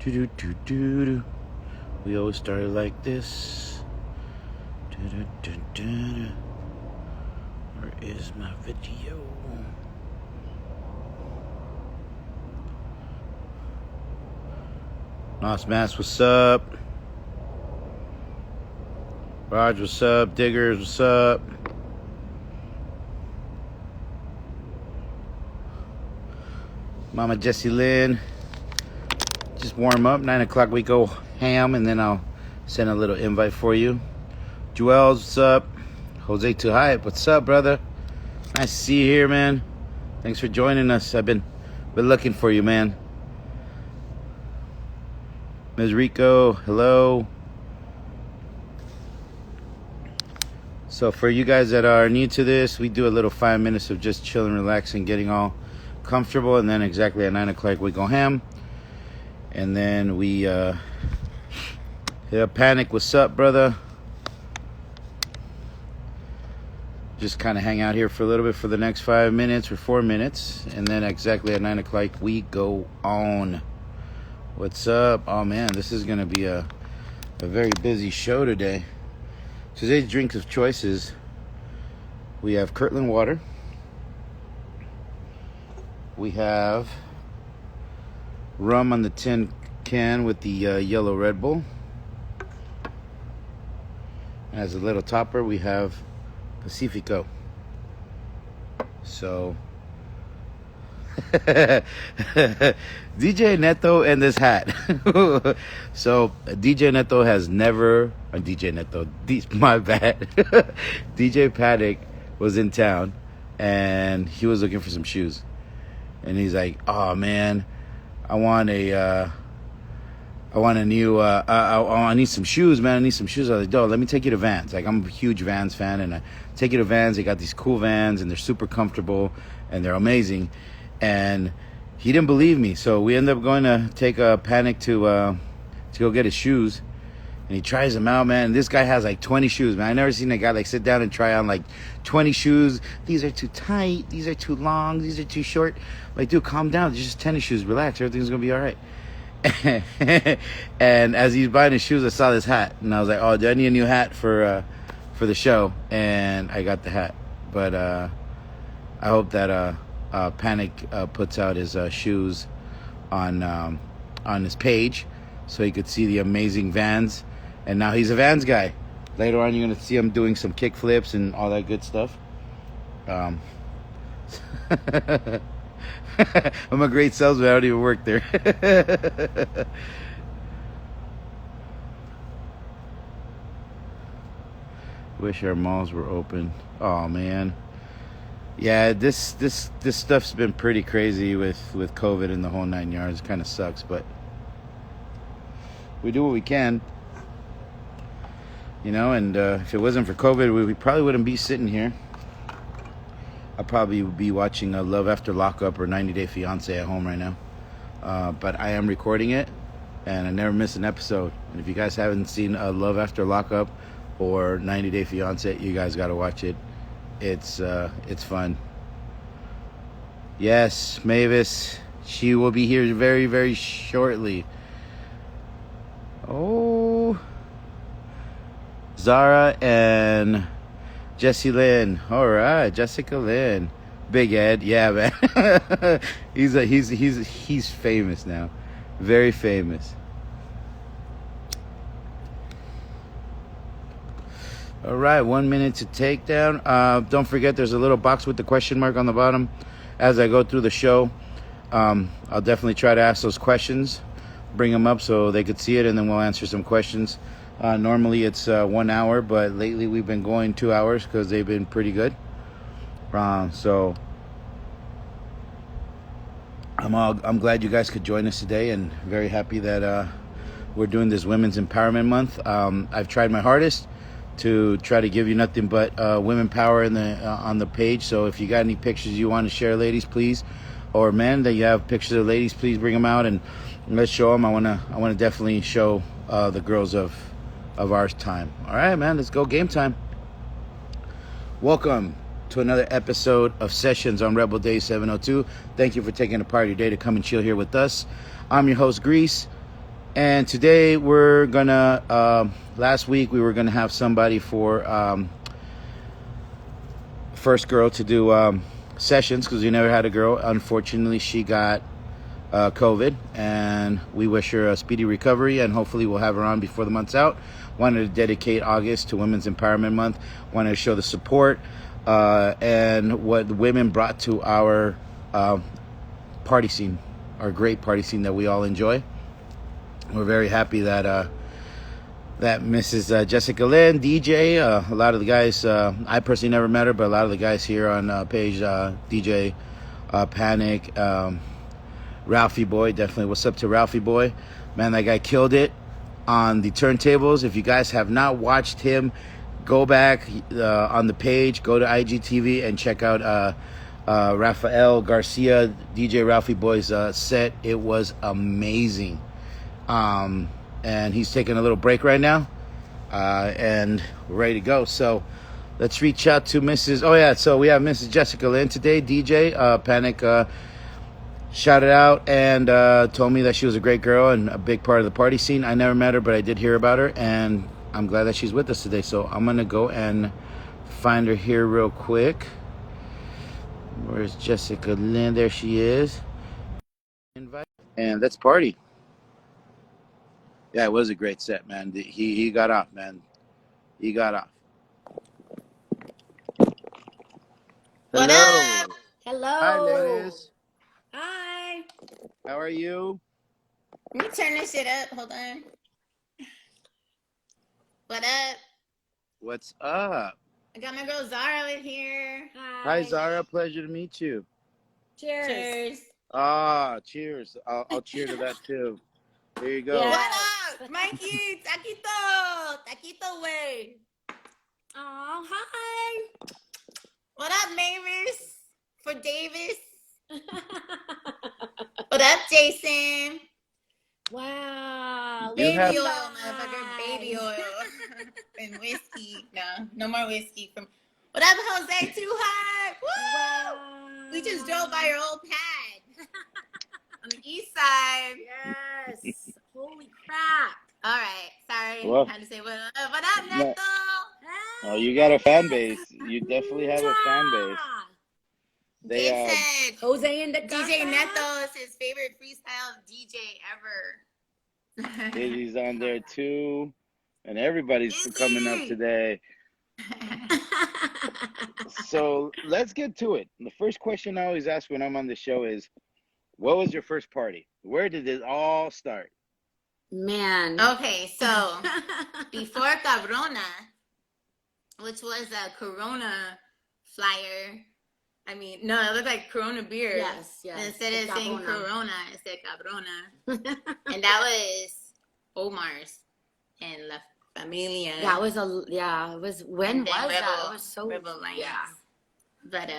Do do do do do. We always started like this. Do do do do do. Where is my video? Nos Mass, what's up? Raj, what's up? Diggers, what's up? Mama Jessie Lynn. Just warm up. 9 o'clock we go ham, and then I'll send a little invite for you. Joel's, what's up? Jose Too Hype, what's up, brother? Nice to see you here, man. Thanks for joining us. I've been looking for you, man. Ms. Rico, hello. So for you guys that are new to this, we do a little 5 minutes of just chilling, relaxing, getting all comfortable, and then exactly at 9 o'clock we go ham. And then we hit a Panic, what's up, brother? Just kind of hang out here for a little bit for the next 5 minutes or 4 minutes, and then exactly at 9 o'clock we go on. What's up? Oh man, this is gonna be a very busy show today. Today's drinks of choices, we have Kirtland water, we have rum on the tin can with the yellow Red Bull. As a little topper, we have Pacifico. So DJ Neto and this hat. So DJ Neto has never DJ Neto, my bad. DJ Paddock was in town and he was looking for some shoes, and he's like, oh man, I need some shoes, man. I need some shoes. I was like, "Yo, let me take you to Vans." Like, I'm a huge Vans fan, and I take you to Vans. They got these cool Vans, and they're super comfortable, and they're amazing. And he didn't believe me, so we ended up going to take a Panic to go get his shoes. And he tries them out, man. And this guy has like 20 shoes, man. I never seen a guy like sit down and try on like 20 shoes. These are too tight. These are too long. These are too short. Like, dude, calm down. It's just tennis shoes. Relax. Everything's gonna be all right. And as he's buying his shoes, I saw this hat, and I was like, "Oh, do I need a new hat for the show?" And I got the hat. But I hope that Panic puts out his shoes on his page, so he could see the amazing Vans. And now he's a Vans guy. Later on, you're gonna see him doing some kick flips and all that good stuff. I'm a great salesman. I don't even work there. Wish our malls were open. Oh man. Yeah, this stuff's been pretty crazy with COVID and the whole 9 yards. It kind of sucks, but we do what we can. You know, and if it wasn't for COVID, we probably wouldn't be sitting here. I'd probably be watching Love After Lockup or 90 Day Fiance at home right now. But I am recording it, and I never miss an episode. And if you guys haven't seen Love After Lockup or 90 Day Fiance, you guys got to watch it. It's fun. Yes, Mavis, she will be here very, very shortly. Oh, Zara and Jessie Lynn. All right, Jessica Lynn. Big Ed. Yeah, man. he's famous now. Very famous. All right, 1 minute to take down. Don't forget, there's a little box with the question mark on the bottom. As I go through the show, I'll definitely try to ask those questions, bring them up so they could see it, and then we'll answer some questions. Normally it's 1 hour, but lately we've been going 2 hours because they've been pretty good. So I'm glad you guys could join us today, and very happy that we're doing this Women's Empowerment Month. I've tried my hardest to try to give you nothing but women power on the page. So if you got any pictures you want to share, ladies, please, or men that you have pictures of ladies, please bring them out and let's show them. I want to definitely show the girls of our time. All right, man, let's go. Game time. Welcome to another episode of Sessions on Rebeldaze702. Thank you for taking a part of your day to come and chill here with us. I'm your host, Grease. And today we're gonna. Last week we were gonna have somebody for first girl to do sessions because we never had a girl. Unfortunately, she got COVID, and we wish her a speedy recovery, and hopefully we'll have her on before the month's out. Wanted to dedicate August to Women's Empowerment Month. Wanted to show the support and what the women brought to our party scene, our great party scene that we all enjoy. We're very happy that that Mrs. Jessica Lynn, DJ, a lot of the guys, I personally never met her, but a lot of the guys here on page, DJ, Panic, Ralphie Boy, definitely. What's up to Ralphie Boy? Man, that guy killed it on the turntables. If you guys have not watched him, go back on the page, go to IGTV and check out Rafael Garcia, DJ Ralphie Boy's set. It was amazing. And he's taking a little break right now, and we're ready to go. So let's reach out to Mrs. Oh yeah, so we have Mrs. Jessica Lynn today, DJ Panic. Shouted out and told me that she was a great girl and a big part of the party scene. I never met her, but I did hear about her, and I'm glad that she's with us today. So I'm gonna go and find her here real quick. Where's Jessica Lynn? There she is. Invite and let's party. Yeah, it was a great set, man. He got off, man. He got off. What Hello. up? Hello. Hi, ladies. Hi. How are you? Let me turn this shit up. Hold on. What up? What's up? I got my girl Zara in here. Hi, Zara. Pleasure to meet you. Cheers. Cheers. Cheers. I'll cheer to that too. There you go. Yes. What up, Mikey? Taquito. Taquito way. Oh, hi. What up, Mavis? For Davis. What up, Jason? Wow. Baby oil, motherfucker. Baby oil. And whiskey. No more whiskey. What up, Jose? Too hot. Woo! Wow. We just drove by your old pad. On the east side. Yes. Holy crap. All right. Sorry. Well, I had to say what up, Neto? Oh, you got a fan base. You definitely have a fan base. They said Jose and the DJ Neto is his favorite freestyle DJ ever. Dizzy's on there too. And everybody's coming up today. So let's get to it. The first question I always ask when I'm on the show is, what was your first party? Where did it all start? Man. Okay, so before Cabrona, which was a Corona flyer. I mean, no, it looked like Corona beer. Yes. And instead of saying Corona, it said Cabrona. And that was Omar's and La Familia. That was it was, when was that? It was so, Rebel Lions. Yeah. But,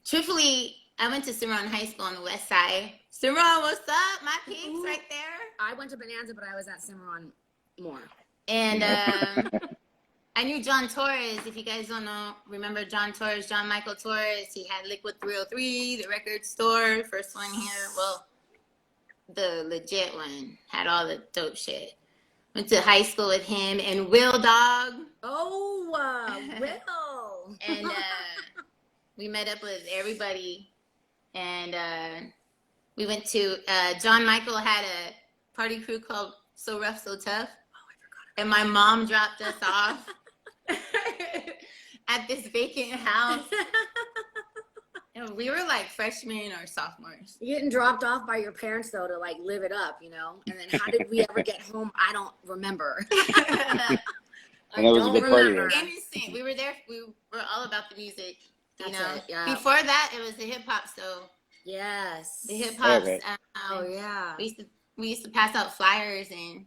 truthfully, I went to Cimarron High School on the west side. Cimarron, what's up? My peeps right there. I went to Bonanza, but I was at Cimarron more. And, I knew John Torres. If you guys don't remember John Torres, John Michael Torres. He had Liquid 303, the record store, first one here. Well, the legit one had all the dope shit. Went to high school with him and Will Dog. Oh, Will. And we met up with everybody. And we went to John Michael had a party crew called So Rough, So Tough. Oh, I forgot. And my mom dropped us off at this vacant house. And we were like freshmen or sophomores. You're getting dropped off by your parents, though, to like live it up, you know? And then how did we ever get home? I don't remember. And that was a big party. Innocent. We were there. We were all about the music. You know, yeah. Before that, it was the hip hop. So yes, the hip hops. Okay. Oh yeah. We used to pass out flyers, and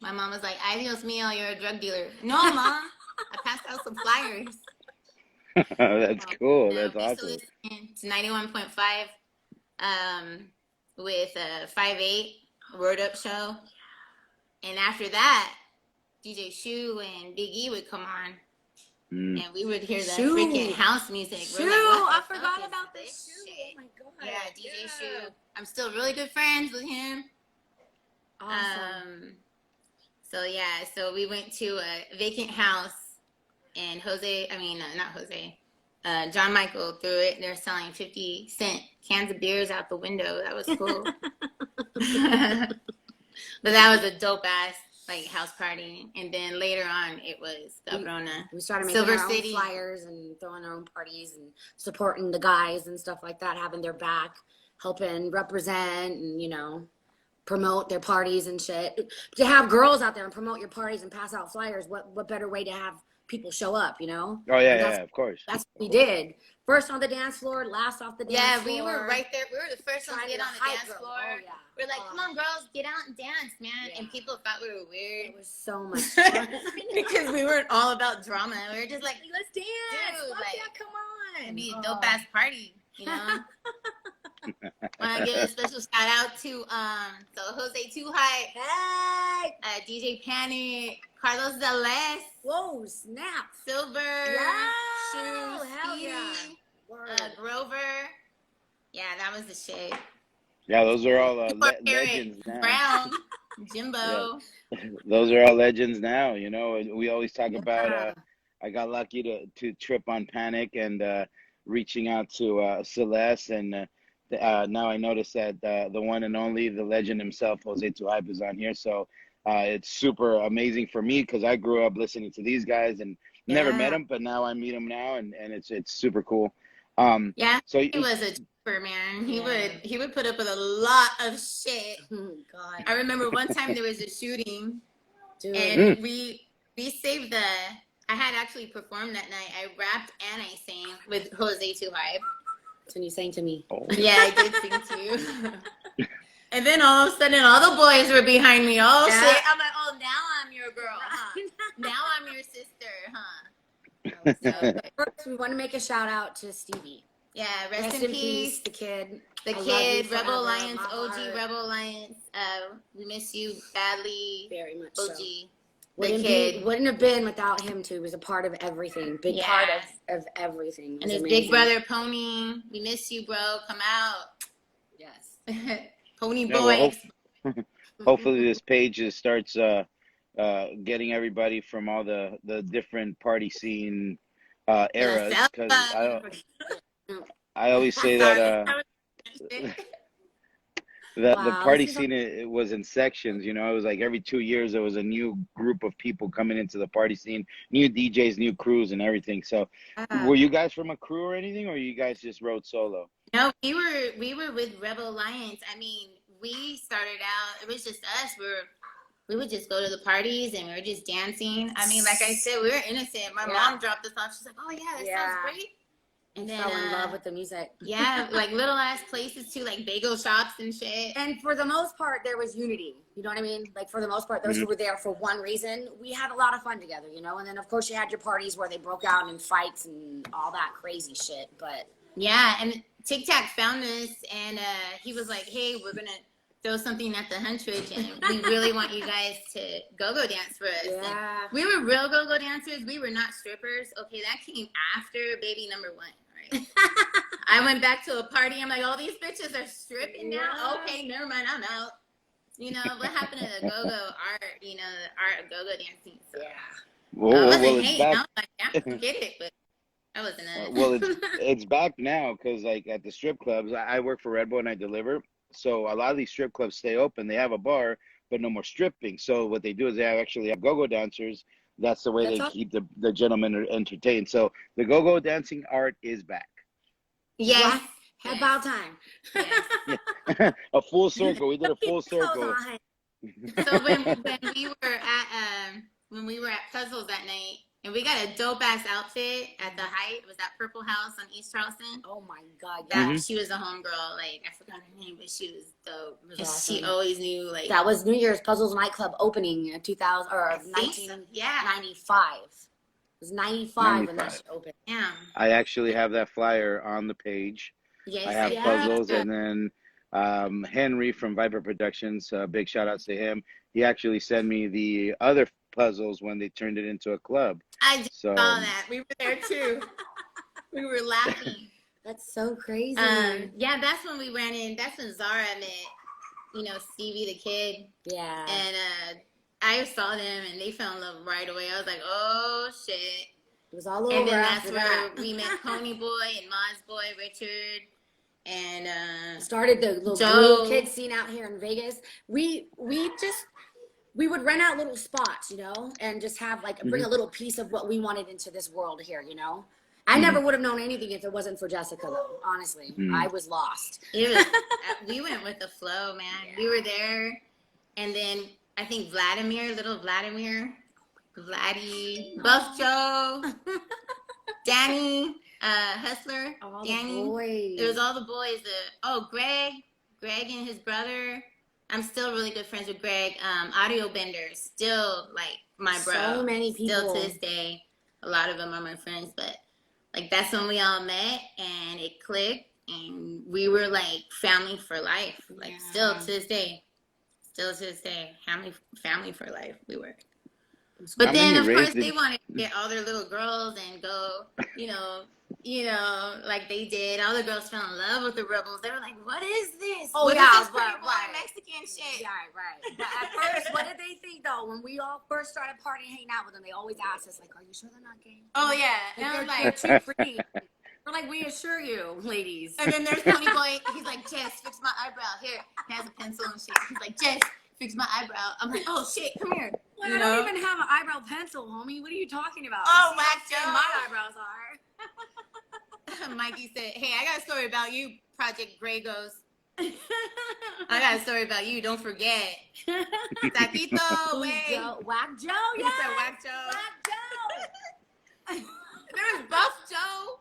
my mom was like, "Adios mio, you're a drug dealer." No, mom, I passed out some flyers. That's cool. That's awesome. It's 91.5 with 5/8 Word Up show, and after that, DJ Shu and Big E would come on. And we would hear that freaking house music. Shu, like, I forgot about this Shu. Oh my god. Yeah, DJ Shu. I'm still really good friends with him. Awesome. So yeah, so we went to a vacant house, and John Michael threw it. They're selling 50-cent cans of beers out the window. That was cool. But that was a dope ass like house party. And then later on, it was Cabrona. We started making Silver our City own flyers and throwing our own parties and supporting the guys and stuff like that, having their back, helping represent and, you know, promote their parties and shit. To have girls out there and promote your parties and pass out flyers, what better way to have people show up, you know? Oh yeah, of course. That's what we did. First on the dance floor, last off the dance floor. Yeah, we were right there. We were the first ones to get on the dance floor. Oh, yeah. We're like, come on, girls, get out and dance, man. Yeah. And people thought we were weird. It was so much fun. Because we weren't all about drama. We were just like, let's dance. Dude, Fuck like, yeah, come on. it'd be a dope ass party, you know? Want to give a special shout out to so Jose Too High, Hey. DJ Panic, Carlos Deles, Whoa, snap. Silver, Yeah. Shoes, Hell yeah. Grover. Yeah, that was the shit. Yeah, those are all Eric, legends now. Brown, Jimbo. Yeah. Those are all legends now. You know, we always talk about. I got lucky to trip on Panic and reaching out to Celeste, and now I noticed that the one and only, the legend himself, Jose Too Hype, is on here. So it's super amazing for me because I grew up listening to these guys and never met him, but now I meet him now, and it's super cool. Yeah, so he was a trooper, man. He would put up with a lot of shit. Oh, God. I remember one time there was a shooting, Dude. and we saved the. I had actually performed that night. I rapped and I sang with Jose Too Hype. That's when you sang to me. Oh. Yeah, I did sing to you. And then all of a sudden, all the boys were behind me. Oh, Yeah. shit. I'm like, oh, now I'm your girl, huh? Now I'm your sister, huh? So, First, we want to make a shout out to Stevie. yeah, rest in peace. The kid. The I love kid, you Rebel forever, Alliance, my OG heart. Rebel Alliance. We miss you badly. Very much OG. so. The Wouldn't have been without him too. He was a part of everything. Big Yeah. part of everything. It And was his amazing. big brother, Pony. We miss you, bro. Come out. Yes. Pony Yeah, boy. well, hopefully this page starts getting everybody from all the different party scene eras, because I always say that the Wow, party this is scene, it was in sections. You know, it was like every 2 years there was a new group of people coming into the party scene, new DJs, new crews, and everything. So were you guys from a crew or anything, or you guys just rode solo? No, we were with Rebel Alliance. I mean, we started out. It was just us. We would just go to the parties and we were just dancing. I mean, like I said, we were innocent. My mom dropped us off. She's like, "Oh yeah, that sounds great." And then fell in love with the music. Yeah, like little ass places too, like bagel shops and shit. And for the most part, there was unity. You know what I mean? Like, for the most part, those who were there for one reason, we had a lot of fun together, you know? And then, of course, you had your parties where they broke out in fights and all that crazy shit. But yeah, and Tic Tac found us, and he was like, "Hey, we're going to throw something at the Huntridge, and we really want you guys to go-go dance for us." yeah. And we were real go-go dancers. We were not strippers. Okay, that came after baby number one. I went back to a party. I'm like, all these bitches are stripping now. Okay, never mind. I'm out. You know what happened to the go-go art? You know, the art of go-go dancing. So I wasn't Well, it's hating. I back. was like, yeah, forget it, but I wasn't it. Well, it's back now, because like at the strip clubs, I work for Red Bull and I deliver. So a lot of these strip clubs stay open. They have a bar, but no more stripping. So what they do is they actually have go-go dancers. That's the way they keep the gentlemen entertained. So the go-go dancing art is back. Yes. About time. Yes. A full circle. We did a full circle. So when we were at Puzzles that night, and we got a dope ass outfit at the Height. It was that Purple House on East Charleston. Oh my God. That she was a homegirl. Like, I forgot her name, but she was dope. It was awesome. She always knew, like, That was New Year's Puzzles nightclub opening in 2000 or 1995. It was 95 when that shit opened. Yeah. I actually have that flyer on the page. Yes. I have Puzzles, and then Henry from Viper Productions, big shout outs to him. He actually sent me the other Puzzles when they turned it into a club. I just saw that. We were there too. We were laughing. That's so crazy. Yeah, that's when we ran in. That's when Zara met, you know, Stevie the kid. Yeah. And I saw them and they fell in love right away. I was like, oh shit. It was all over. And then that's after where that. we met Pony Boy and Moz Boy, Richard, and started the little Joe. blue kid scene out here in Vegas. We would rent out little spots, you know, and just have like bring a little piece of what we wanted into this world here, you know. I never would have known anything if it wasn't for Jessica, though. Honestly, I was lost. It was, we went with the flow, man. Yeah. We were there, and then I think little Vladimir, Buff Joe, Danny, Hustler, all Danny. The boys. It was all the boys. Greg and his brother. I'm still really good friends with Greg. Audio Bender, still like my bro. So many people. Still to this day, a lot of them are my friends, but. Like, that's when we all met, and it clicked, and we were, like, family for life. Like, still to this day. Family for life, we were. But then, of course, they wanted to get all their little girls and go, you know, like they did. All the girls fell in love with the Rebels. They were like, what is this? Oh, what yeah, is this pretty boy Mexican shit? Yeah, right. But at first, what did they think, though? When we all first started partying, hanging out with them, they always asked us, like, are you sure they're not gay? Oh, yeah. And I was they're too free. We're like, we assure you, ladies. And then there's Pony Boy. He's like, Jess, fix my eyebrow. Here. He has a pencil and shit. He's like, Jess, fix my eyebrow. I'm like, oh, shit, come here. Well, I don't even have an eyebrow pencil, homie. What are you talking about? Oh, Wax Joe. My eyebrows are. Mikey said, hey, I got a story about you, Project Gray Ghost. I got a story about you. Don't forget. Taquito, wait. Whack Joe, yeah. He said Whack Joe. Whack Joe. There was Buff Joe.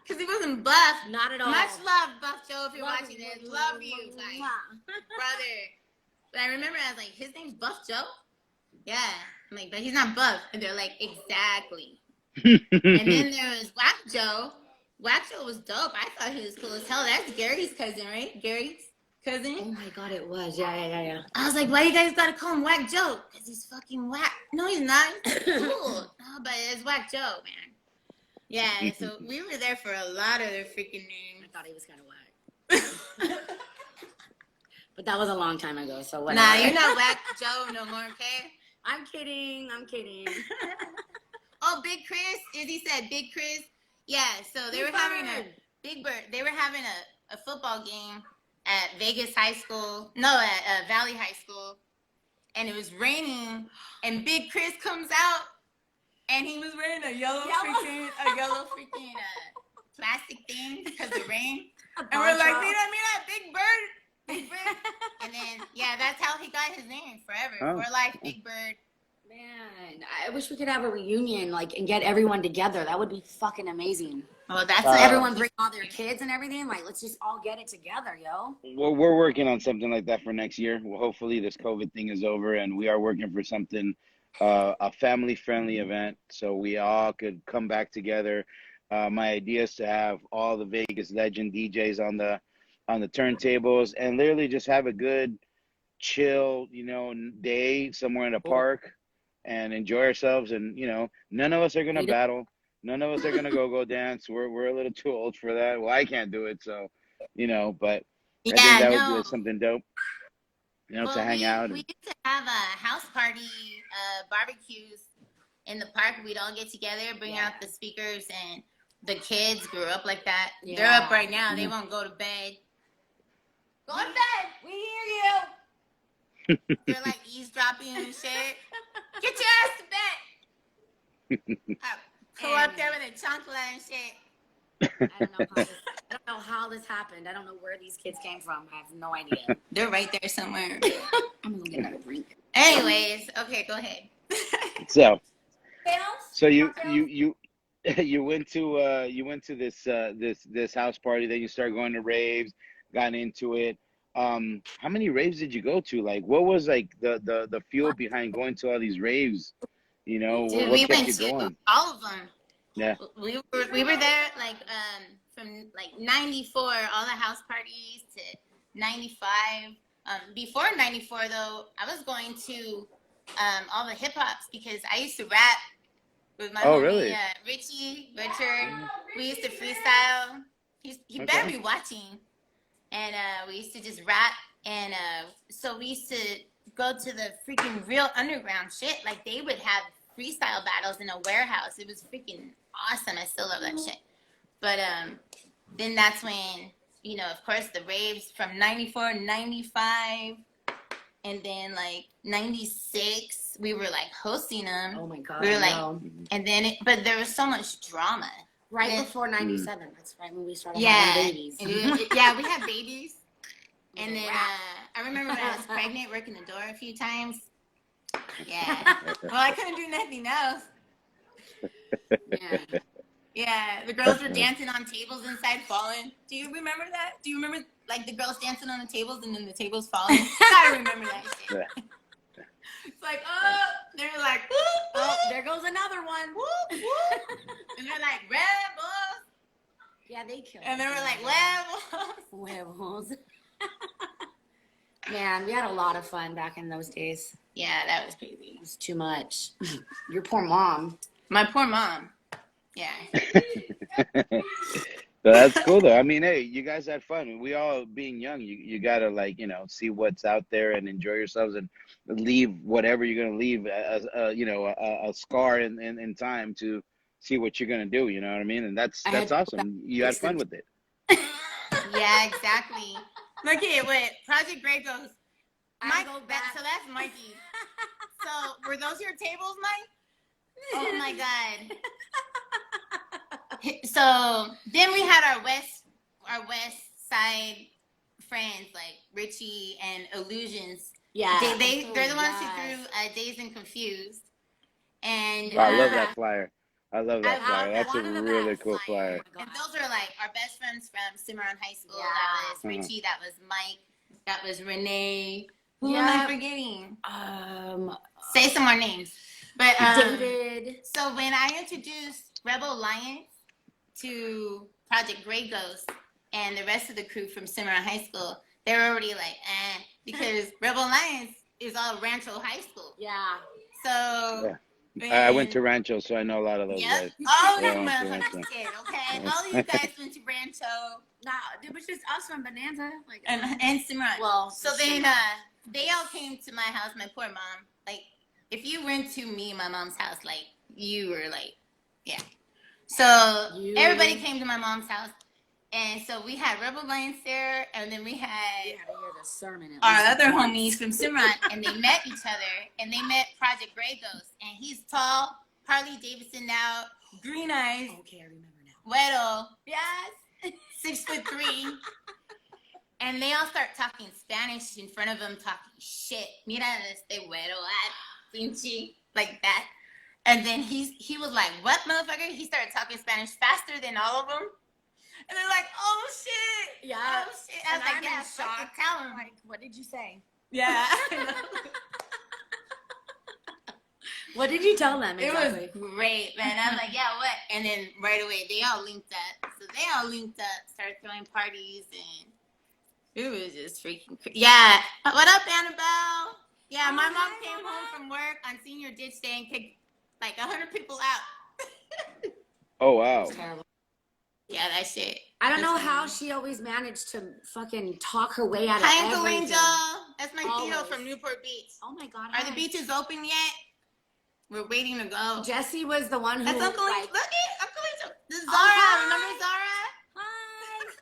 Because he wasn't buff. Not at all. Much love, Buff Joe, if you're watching this. Love you, like, brother. But I remember I was like, his name's Buff Joe? Yeah. I'm like, but he's not buff. And they're like, exactly. And then there was Whack Joe. Whack Joe was dope. I thought he was cool as hell. That's Gary's cousin, right? Gary's cousin? Oh my god, it was. Yeah. I was like, why you guys gotta call him Whack Joe? Because he's fucking whack. No, he's not. He's cool. No, but it's Whack Joe, man. Yeah, so we were there for a lot of their freaking names. I thought he was kind of whack. But that was a long time ago, so whatever. Nah, you're not Whack Joe no more, okay? I'm kidding. Oh, Big Chris. Izzy said Big Chris. Yeah, so they were having a Big Bird. They were having a football game at Vegas High School. No, at Valley High School. And it was raining. And Big Chris comes out. And he was wearing a yellow freaking plastic thing because of rain. And we're like, mira, Big Bird. And then, yeah, that's how he got his name forever. For life, Big Bird. Man, I wish we could have a reunion, like, and get everyone together. That would be fucking amazing. Oh, that's everyone bring all their kids and everything. Like, let's just all get it together, yo. Well, we're working on something like that for next year. Well, hopefully this COVID thing is over, and we are working for something, a family-friendly event, so we all could come back together. My idea is to have all the Vegas legend DJs on the turntables and literally just have a good, chill, day somewhere in a park. And enjoy ourselves, and none of us are gonna battle. None of us are gonna go dance. We're a little too old for that. Well, I can't do it, so but I think that would be something dope. To hang out. We used to have a house party, barbecues in the park. We'd all get together, bring out the speakers, and the kids grew up like that. Yeah. They're up right now. They won't go to bed. Go to bed. We hear you. They're like eavesdropping and shit. Get your ass to bed. Pull up there with a chancla and shit. I don't know how this happened. I don't know where these kids came from. I have no idea. They're right there somewhere. I'm gonna get another drink. Anyways, okay, go ahead. So you went to this house party. Then you started going to raves. Got into it. How many raves did you go to? Like, what was like the fuel behind going to all these raves? What kept you going? All of them. Yeah. We were there like from like 94, all the house parties to 95. Before 94 though, I was going to all the hip hops because I used to rap with my homie, really? Richard. We used to freestyle. He better be watching. And we used to just rap And so we used to go to the freaking real underground shit. Like they would have freestyle battles in a warehouse. It was freaking awesome. I still love that shit. But then that's when, you know, of course, the raves from 94, 95, and then like 96, we were like hosting them. Oh my God. We were like, no. and then, but there was so much drama. Right And, before 97. That's right when we started yeah, having babies. yeah, we had babies. And then I remember when I was pregnant, working the door a few times. Yeah. Well, I couldn't do nothing else. Yeah. Yeah, the girls were dancing on tables inside falling. Do you remember that? Do you remember like the girls dancing on the tables and then the tables falling? I remember that shit. It's like, oh, they're like, whoop, Oh, there goes another one. whoop, whoop. And they're like, rebels. Yeah, they killed. And they were like, rebels. Werewolves. Man, we had a lot of fun back in those days. Yeah, that was crazy. It was too much. Your poor mom. My poor mom. Yeah. So that's cool though. I mean, hey, you guys had fun. We all being young, you gotta like, you know, see what's out there and enjoy yourselves and leave whatever you're gonna leave, you know, a scar in time to see what you're gonna do. You know what I mean? And that's awesome. You had fun with it. Yeah, exactly. Look at what Project Grey goes. Mike, go back. so that's Mikey. So were those your tables, Mike? Oh my God. So then we had our west side friends like Richie and Illusions. Yeah. They're the ones who threw Dazed and Confused. And I love that flyer. I love that I flyer. love That's a one of the really best cool flyers. flyer. Oh my and God. those are like our best friends from Cimarron High School. Yeah. That was Richie. That was Mike. That was Renee. Who am I forgetting? Say some more names. But David. So when I introduced Rebel Alliance to Project Grey Ghost and the rest of the crew from Cimarron High School, they were already like, because Rebel Alliance is all Rancho High School. Yeah. So I went to Rancho, so I know a lot of those guys. Oh, Yeah, you I went to Rancho. motherfuckers did, okay? All of you guys went to Rancho. Nah, it was just us from Bonanza. Like, And Cimarron. well, So then they all came to my house, my poor mom. Like, if you went to me and my mom's house, like, you were like, yeah. So everybody came to my mom's house. And so we had Rebel Alliance there, and then we had you had to hear the sermon. our other homies from Cimarron, and they met each other, and they met Project Grey Ghost. And he's tall, Harley Davidson now, green eyes, Okay, I remember now. güero, yes, 6'3". And they all start talking Spanish in front of him, talking shit. Mira este güero, pinche, like that. And then he was like, what, motherfucker? He started talking Spanish faster than all of them. And they're like, oh, shit. Yeah. Oh, shit. I was like, I'm yeah, in shock. fucking tell him. Like, what did you say? Yeah. What did you tell them It exactly? was great, man. I was like, yeah, what? And then right away, they all linked up. So they all linked up, started throwing parties, and it was just freaking crazy. Yeah. What up, Annabelle? Yeah, my mom came home from work on senior ditch day and kicked like 100 people out. Oh, wow. Terrible. Yeah, that shit. I don't know how she always managed to fucking talk her way out of Hi, Uncle everything. Angel. That's my Theo Always. from Newport Beach. Oh my God. Are the beaches open yet? We're waiting to go. Jesse was the one who. That's Uncle Angel. like, Look at Uncle Angel. This is Zara. hi. Remember Zara? Hi.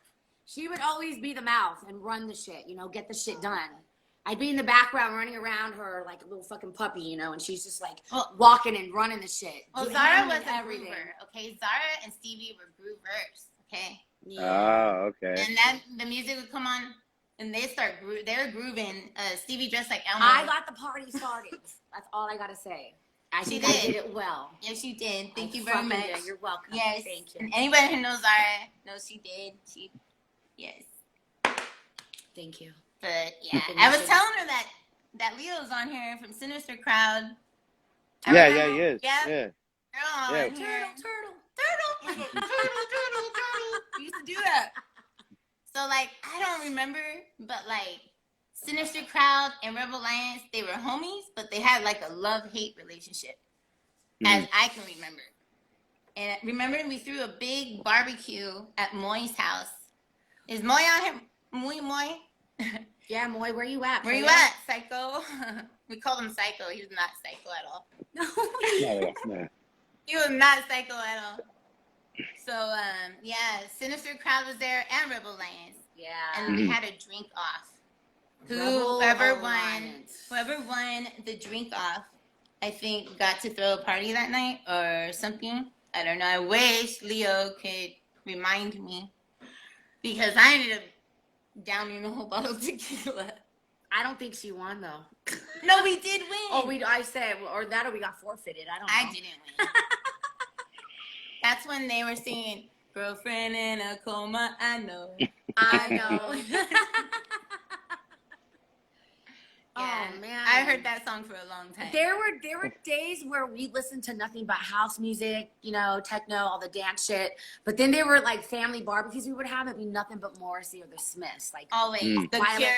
She would always be the mouth and run the shit, you know, get the shit done. I'd be in the background running around her like a little fucking puppy, you know, and she's just like walking and running the shit. Well, doing Zara was a everything. groover, okay? Zara and Stevie were groovers, okay? Oh, okay. And then the music would come on, and they were grooving. Stevie dressed like Elmo. I got the party started. That's all I gotta say. I She think I did. did it well. Yes, you did. Thank I you very fucking much. did. You're welcome. Yes. Thank you. And anybody who knows Zara knows she did. Yes. Thank you. But yeah, I was telling her that Leo's on here from Sinister Crowd. Yeah, he is. Yeah. Yeah. They're all Yeah. on here. Turtle. Turtle. We used to do that. So, like, I don't remember, but, like, Sinister Crowd and Rebel Alliance, they were homies, but they had, like, a love-hate relationship, as I can remember. And remember, we threw a big barbecue at Moy's house. Is Moy on here? Moy? Yeah, Moy, where you at? Where you player? at, Psycho? We called him Psycho. He was not Psycho at all. No. He was not Psycho at all. So, yeah, Sinister Crowd was there and Rebeldaze702. Yeah. And we had a drink off. Rebel Whoever won the drink off, I think got to throw a party that night or something. I don't know. I wish Leo could remind me because I ended up downing a whole bottle of tequila. I don't think she won though. No, we did win. Oh, I said, or that, or we got forfeited. I don't know. I didn't win. That's when they were singing "Girlfriend in a Coma." I know. I know. Yeah, oh man, I heard that song for a long time. There were days where we listened to nothing but house music, you know, techno, all the dance shit. But then there were like family barbecues we would have. It'd be nothing but Morrissey or the Smiths, like Always the Violet Cure.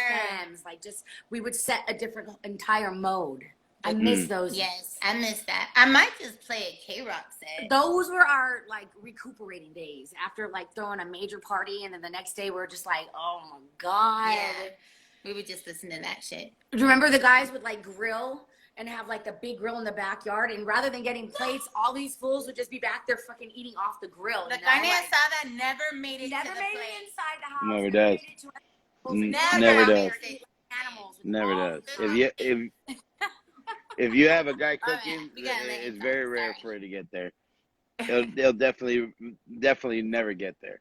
Femmes, like just we would set a different entire mode. I miss those. Yes, I miss that. I might just play a K-Rock set. Those were our like recuperating days after like throwing a major party, and then the next day we're just like, oh my god. Yeah. We would just listen to that shit. Do you remember the guys would like grill and have like the big grill in the backyard, and rather than getting plates, all these fools would just be back there fucking eating off the grill. The you know? carne Like, asada never made it never to the made plate. it inside the house. Never Never does. made it to our- Never does. Animals with Never all does. the- If you have a guy All right, cooking, we gotta let it's him very talk, rare sorry. for it to get there. They'll definitely never get there.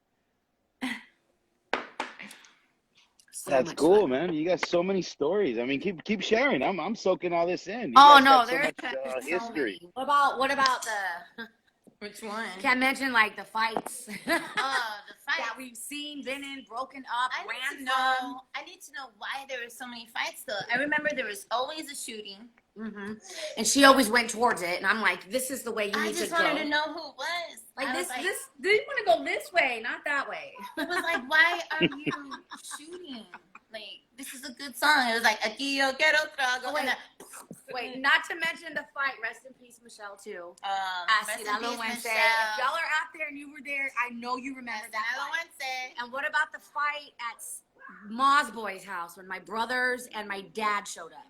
So That's much cool, fun. man. You got so many stories. I mean, keep sharing. I'm soaking all this in. You Oh guys no, got there's so so much history. many. What about the? Which one? Can't mention like the fights. Oh, the fight. that we've seen, been in, broken up, I ran need to know. I need to know why there were so many fights. Though I remember there was always a shooting. Mm-hmm. And she always went towards it, and I'm like, this is the way you I need to just go. wanted to know who it was. Like I this, was you want to go this way, not that way. It was like, why are you shooting? Like, this is a good song. It was like, aquí yo quiero trago. Oh, wait. And then, Wait, not to mention the fight. Rest in peace, Michelle, too. rest in Así peace, Wednesday. Michelle. If y'all are out there and you were there, I know you remember that Another fight. one said, And what about the fight at Ma's boy's house when my brothers and my dad showed up?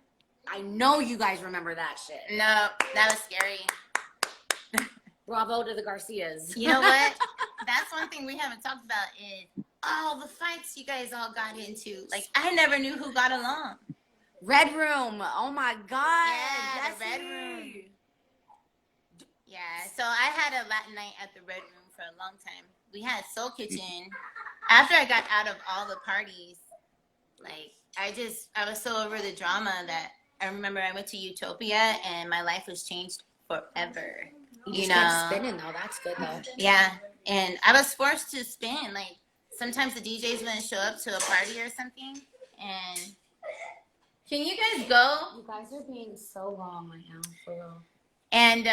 I know you guys remember that shit. no, that was scary. Bravo to the Garcias. You know what? That's one thing we haven't talked about is all the fights you guys all got into. Like, I never knew who got along. Red Room. Oh my God. Yeah, the Red Jesse. Room. Yeah, so I had a Latin night at the Red Room for a long time. We had Soul Kitchen. After I got out of all the parties, like, I was so over the drama that I remember I went to Utopia and my life was changed forever. You just know? kept spinning though. That's good though. Yeah, and I was forced to spin. Like, sometimes the DJs wouldn't show up to a party or something. And can you guys go? You guys are being so wrong right now, for real. And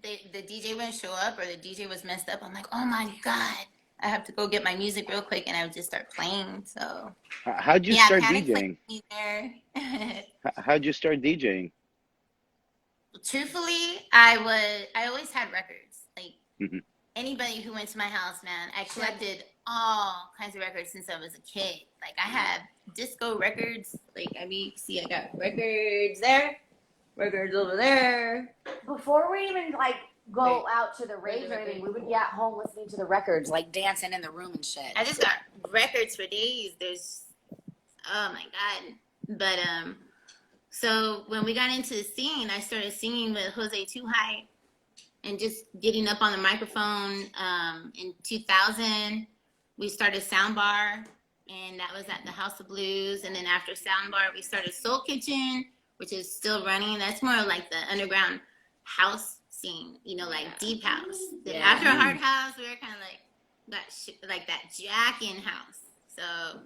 the DJ wouldn't show up, or the DJ was messed up. I'm like, oh my God, I have to go get my music real quick, and I would just start playing. So How'd you yeah, start Panic DJing? played me there. How'd you start DJing? Truthfully, I always had records. Like, Mhm. anybody who went to my house, man, I collected all kinds of records since I was a kid. Like, I had disco records. Like, I mean, see, I got records there, records over there. Before we even like go out to the rave or anything, we would be at home listening to the records, like dancing in the room and shit. I just got records for days. There's, oh my God. But, so when we got into the scene, I started singing with Jose Too High and just getting up on the microphone. In 2000, we started Soundbar, and that was at the House of Blues. And then after Soundbar, we started Soul Kitchen, which is still running. That's more like the underground house scene, you know, like deep house. Then Yeah. after Hard House, we were kind of like that jack-in house. So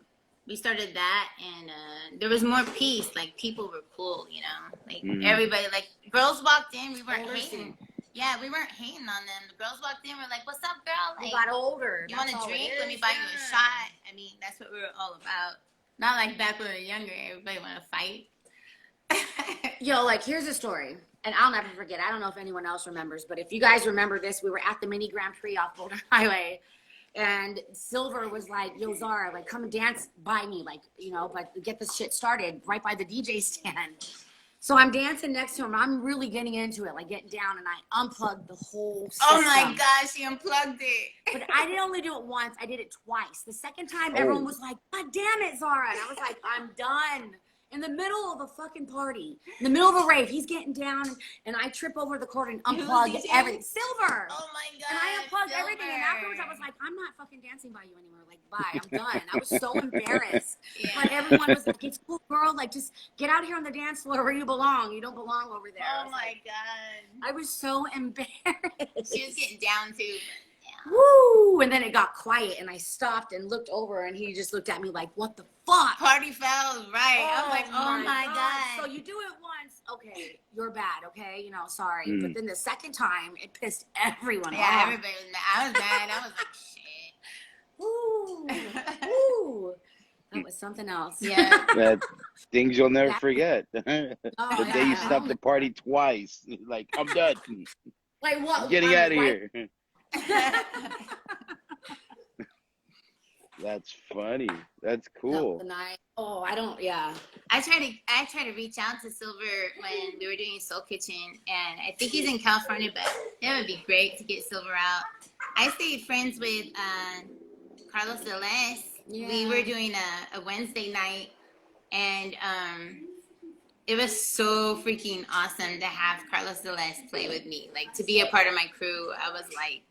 we started that, and there was more peace. Like, people were cool, you know. Like, everybody, like, girls walked in, we weren't hating. Yeah, we weren't hating on them. The girls walked in, we're like, what's up, girl? We Like, got older. you want That's a all it drink? is. Let me buy you a shot. I mean, that's what we were all about. Not like back when we were younger, everybody want to fight. Yo, like, here's a story, and I'll never forget. I don't know if anyone else remembers, but if you guys remember this, we were at the mini Grand Prix off Boulder Highway, And Silver was like, yo, Zara, like, come and dance by me, like, you know, but get this shit started right by the DJ stand. So I'm dancing next to him. I'm really getting into it, like getting down, and I unplugged the whole system. Oh my gosh, you unplugged it. But I didn't only do it once. I did it twice. The second time, everyone was like, God damn it, Zara. And I was like, I'm done. In the middle of a fucking party, in the middle of a rave, he's getting down, and I trip over the cord and unplug everything. Silver. Oh my god. And I unplugged everything, and afterwards I was like, I'm not fucking dancing by you anymore. Like, bye, I'm done. I was so embarrassed. Yeah. But everyone was like, it's cool, girl. Like, just get out here on the dance floor where you belong. You don't belong over there. Oh my god. I was so embarrassed. She was getting down too. Woo! And then it got quiet, and I stopped and looked over, and he just looked at me like, what the fuck? Party fell right. I was like, oh my god. So you do it once, okay, you're bad, okay? You know, sorry. But then the second time, it pissed everyone Yeah, off. everybody was mad. I was mad. I was like, shit. Ooh. Ooh. That was something else. Yeah. That things you'll never forget. The Oh, day you stopped the party twice. Like, I'm done. Like what? I'm getting out of here. That's funny. That's cool. Oh, I don't. Yeah. I try to reach out to Silver when we were doing Soul Kitchen, and I think he's in California, but it would be great to get Silver out. I stayed friends with Carlos Celeste. Yeah. We were doing a Wednesday night, and it was so freaking awesome to have Carlos Celeste play with me. Like, to be a part of my crew, I was like,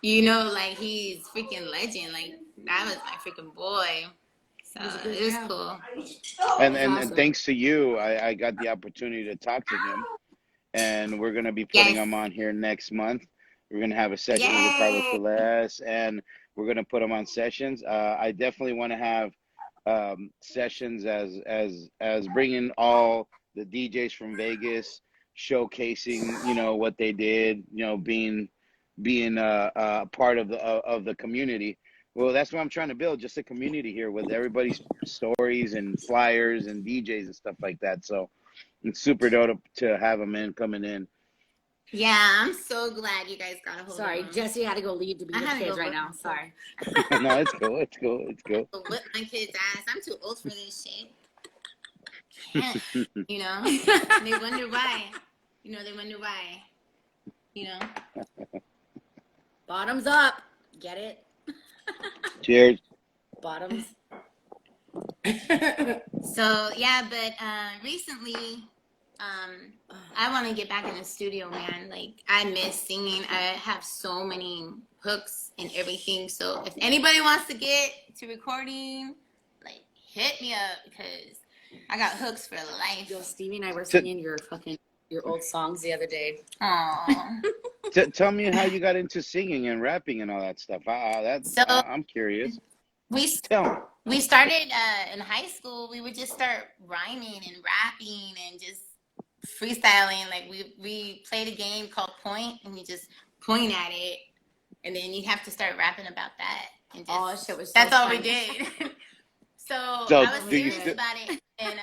you know, like, he's freaking legend. Like, that was my freaking boy. So it was cool. And awesome. thanks to you, I got the opportunity to talk to him. And we're going to be putting him on here next month. We're going to have a session with Carlos Celeste, and we're going to put him on sessions. I definitely want to have sessions as bringing all the DJs from Vegas, showcasing, you know, what they did, you know, being a part of the community. Well, that's what I'm trying to build, just a community here with everybody's stories and flyers and DJs and stuff like that. So it's super dope to have them coming in. Yeah, I'm so glad you guys got a hold Sorry, of him. Jesse had to go leave to be with kids right now. Sorry. No, it's cool. It's cool. It's cool. Whip my kid's ass. I'm too old for this shit. Can't, you know? They wonder why. You know, they wonder why. You know? Bottoms up. Get it? Cheers. Bottoms. So, yeah, but recently, I want to get back in the studio, man. Like, I miss singing. I have so many hooks and everything. So if anybody wants to get to recording, like, hit me up, because I got hooks for life. Yo, Stevie and I were singing your old songs the other day. Aww. Tell me how you got into singing and rapping and all that stuff. I'm curious. We started in high school. We would just start rhyming and rapping and just freestyling. Like, we played a game called Point, and you just point at it, and then you have to start rapping about that. And just, shit was so that's all fun. we did. So I was serious about it, and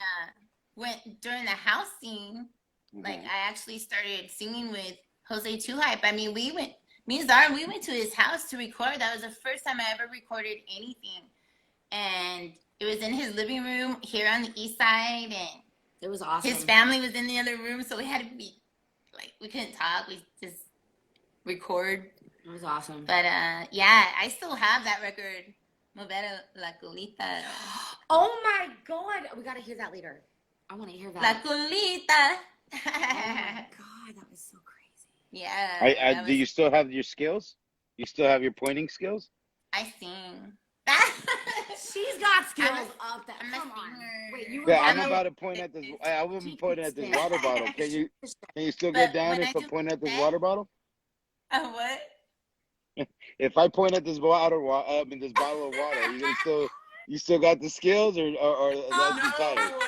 went during the house scene. Like, I actually started singing with Jose Too Hype. I mean, me and Zara, we went to his house to record. That was the first time I ever recorded anything. And it was in his living room here on the east side. And it was awesome. His family was in the other room, so we had to be, like, we couldn't talk. We just record. It was awesome. But, yeah, I still have that record, Movera La Colita. Oh, my God. We got to hear that later. I want to hear that. La Colita. Oh my God, that was so crazy. Yeah. Do you still have your skills? You still have your pointing skills? I sing. She's got skills up that. I'm Come a on. singer. Wait, you Yeah, were I'm about to point at this. I wasn't pointing at this water bottle. Can you still get down if I point at this water bottle? What? If I point at this this bottle of water, you still got the skills, or that's the title?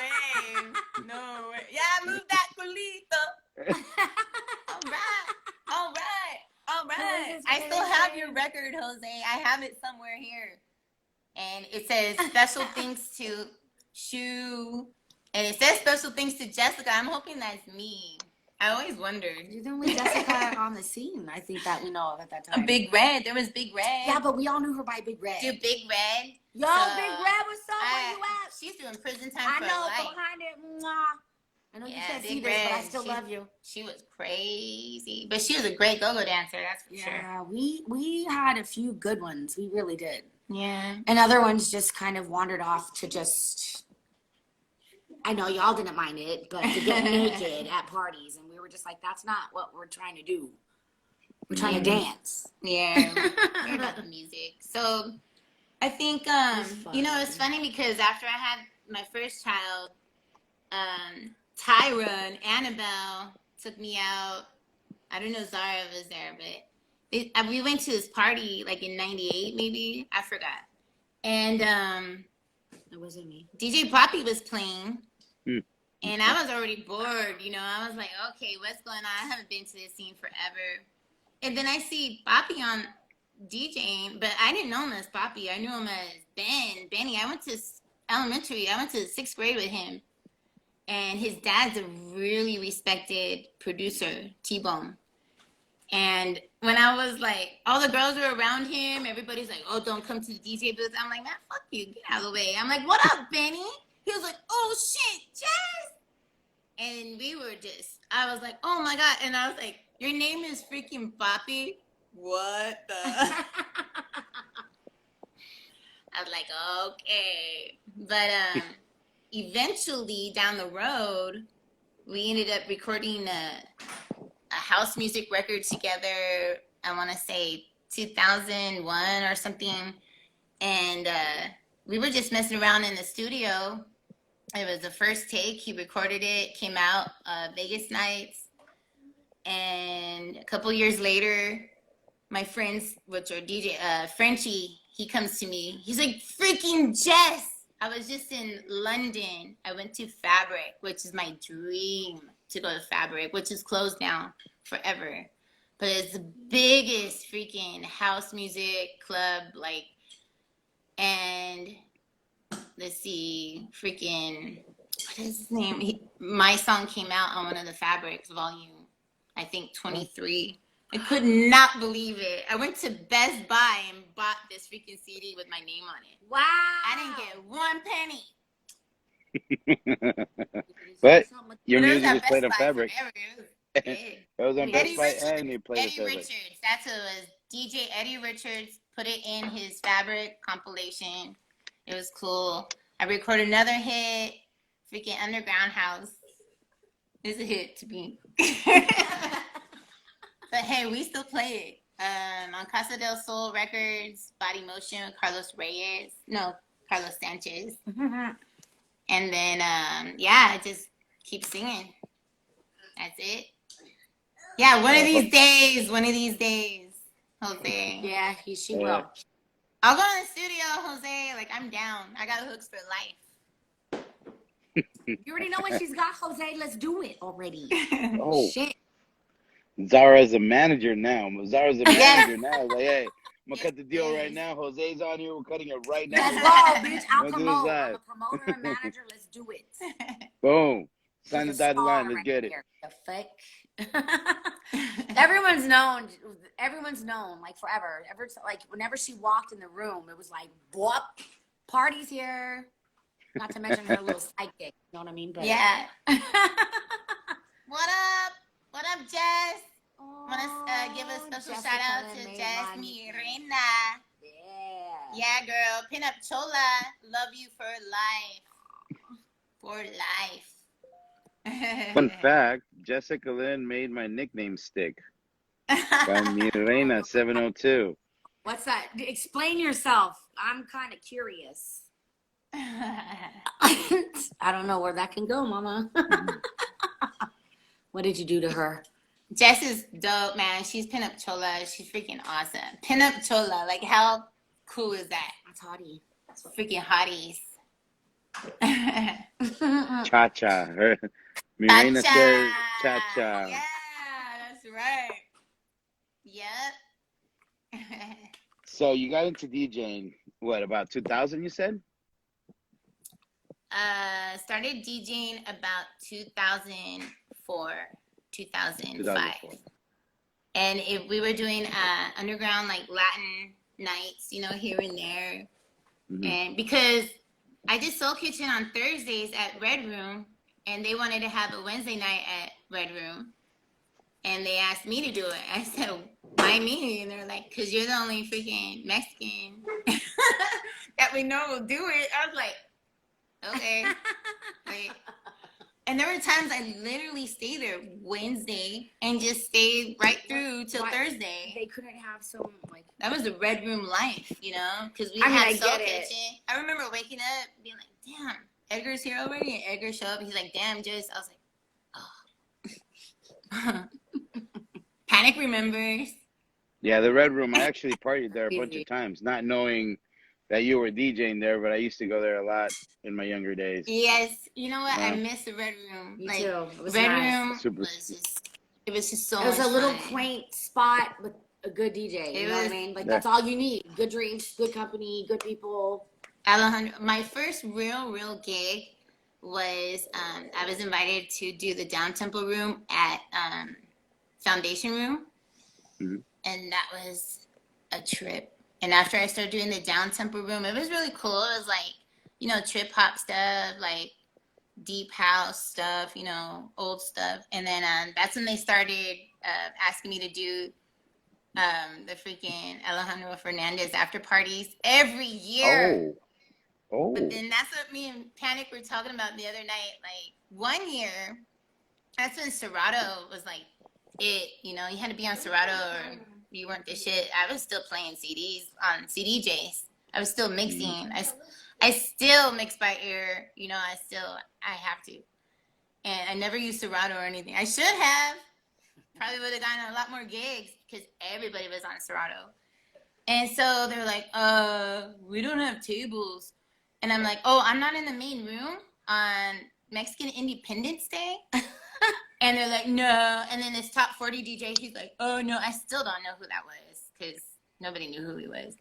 No way. Yeah, move that colita. All right. I still have your record, Jose. I have it somewhere here. And it says special thanks to Shu. And it says special thanks to Jessica. I'm hoping that's me. I always wondered. You're the only Jessica on the scene, I think, that we know of at that time. Big Red. There was Big Red. Yeah, but we all knew her by Big Red. Dude, Big Red. Yo, So, Big Red, what's up? Where you at? She's doing prison time I for know, life. behind it. Mwah. I know you can't see Big this, Red. but I still love you. She was crazy. But she was a great go-go dancer, that's for sure. Yeah, we had a few good ones. We really did. Yeah. And other ones just kind of wandered off to just, I know y'all didn't mind it, but to get naked at parties. And we were just like, that's not what we're trying to do. We're trying to dance. Yeah. We're about the music. So I think, you know, it's funny because after I had my first child, Tyra and Annabelle took me out. I don't know if Zara was there, but we went to this party like in 98 maybe. I forgot. And It wasn't me. DJ Poppy was playing. And I was already bored, you know. I was like, okay, what's going on? I haven't been to this scene forever. And then I see Poppy on DJing, but I didn't know him as Poppy. I knew him as Benny. I went to elementary. I went to 6th grade with him. And his dad's a really respected producer, T-Bone. And when I was like, all the girls were around him, everybody's like, oh, don't come to the DJ booth. I'm like, man, fuck you. Get out of the way. I'm like, what up, Benny? He was like, oh, shit, Jess. And we were just, I was like, oh, my God. And I was like, your name is freaking Poppy? What the? I was like, okay. But eventually, down the road, we ended up recording a house music record together. I want to say 2001 or something. And we were just messing around in the studio. It was the first take. He recorded it, came out Vegas nights. And a couple years later, my friends, which are DJ Frenchie, he comes to me. He's like, freaking Jess. I was just in London. I went to Fabric, which is my dream to go to Fabric, which is closed now forever. But it's the biggest freaking house music club, like, and let's see, freaking, what is his name? My song came out on one of the Fabrics volume, I think 23. I could not believe it. I went to Best Buy and bought this freaking CD with my name on it. Wow. I didn't get one penny. But your But it music at was Best played on Buy Fabric. forever. It was big. It was on Best Eddie Buy Richards, and you played Eddie on Fabric. Richards. That's who it was. DJ Eddie Richards put it in his Fabric compilation. It was cool. I recorded another hit, freaking Underground House. It's a hit to me. But hey, we still play it. On Casa del Sol Records, Body Motion with Carlos Sanchez. And then, I just keep singing. That's it. Yeah, one of these days, Jose. Yeah, she will. I'll go in the studio, Jose. Like, I'm down. I got hooks for life. You already know what she's got, Jose. Let's do it already. Oh, Shit. Zara's a manager now. Zara's a manager now. Like, hey, I'm going to cut the deal right now. Jose's on here. We're cutting it right now. Let's go, bitch. I'll Let's do promote. that. I'm a promoter and manager. Let's do it. Boom. Sign the She's a dotted line. star Let's right get it. here. The fuck? Everyone's known. Like forever. Like whenever she walked in the room, it was like, "Whoop, party's here." Not to mention her little sidekick. You know what I mean? But Yeah. What up? What up, Jess? Want to give a special shout out to Jess, mi reina. Yeah. Yeah, girl. Pin up Chola. Love you for life. For life. Fun fact, Jessica Lynn made my nickname stick. By Rebeldaze702. What's that? Explain yourself. I'm kind of curious. I don't know where that can go, Mama. What did you do to her? Jess is dope, man. She's Pin Up Chola. She's freaking awesome. Pin Up Chola. Like, how cool is that? That's hottie. It's freaking hotties. Cha-cha. Mirena says cha-cha. Yeah, that's right. Yep. So you got into DJing, what, about 2000 you said? Started DJing about 2004. 2005. And if we were doing underground like Latin nights, you know, here and there. Mm-hmm. And because I did Soul Kitchen on Thursdays at Red Room, and they wanted to have a Wednesday night at Red Room, and they asked me to do it. I said, why me? And they're like, because you're the only freaking Mexican that we know will do it. I was like, okay. Like, and there were times I literally stayed there Wednesday and just stayed right through till Thursday. They couldn't have some, like... That was the Red Room life, you know? Because we I mean, had I Soul get it. Kitchen. I remember waking up being like, damn, Edgar's here already? And Edgar showed up. He's like, damn, just... I was like, oh. Panic remembers. Yeah, the Red Room. I actually partied there a bunch of times, not knowing that you were DJing there, but I used to go there a lot in my younger days. Yes, you know what? I miss the Red Room. Me like, too. It was Red nice. Room was just... It was just so It was much a little fun. quaint spot with a good DJ. You know what I mean? Like, that's all you need. Good drinks, good company, good people. Alejandro, my first real gig was I was invited to do the down tempo room at Foundation Room, and that was a trip. And after I started doing the down tempo room, it was really cool. It was like, you know, trip hop stuff, like deep house stuff, you know, old stuff. And then that's when they started asking me to do the freaking Alejandro Fernandez after parties every year. Oh. But then that's what me and Panic were talking about the other night. Like, one year, that's when Serato was like it. You know, you had to be on Serato or you weren't the shit. I was still playing CDs on CDJs. I was still mixing. I still mix by ear. You know, I have to. And I never used Serato or anything. I should have. Probably would have gotten a lot more gigs because everybody was on Serato. And so they're like, we don't have tables. And I'm like, oh, I'm not in the main room on Mexican Independence Day? And they're like, no. And then this top 40 DJ, he's like, oh, no, I still don't know who that was because nobody knew who he was.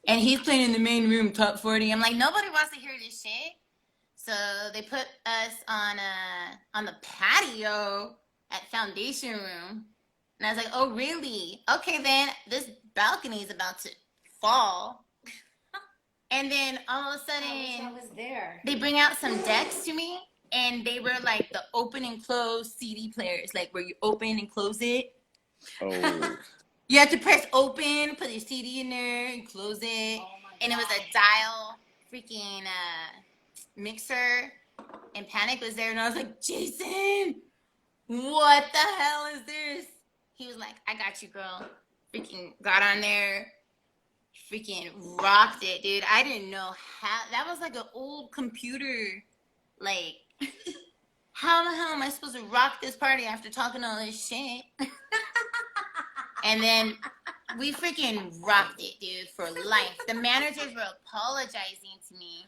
And he's playing in the main room, top 40. I'm like, nobody wants to hear this shit. So they put us on the patio at Foundation Room. And I was like, oh, really? Okay, then this balcony is about to fall. And then all of a sudden, I was there. They bring out some decks to me, and they were like the open and close CD players, like where you open and close it. Oh. You have to press open, put your CD in there, and close it. Oh and it was a dial freaking mixer. And Panic was there, and I was like, Jason, what the hell is this? He was like, I got you, girl. Freaking got on there. Freaking rocked it, dude. I didn't know how. That was like an old computer. Like, how the hell am I supposed to rock this party after talking all this shit? And then we freaking rocked it, dude, for life. The managers were apologizing to me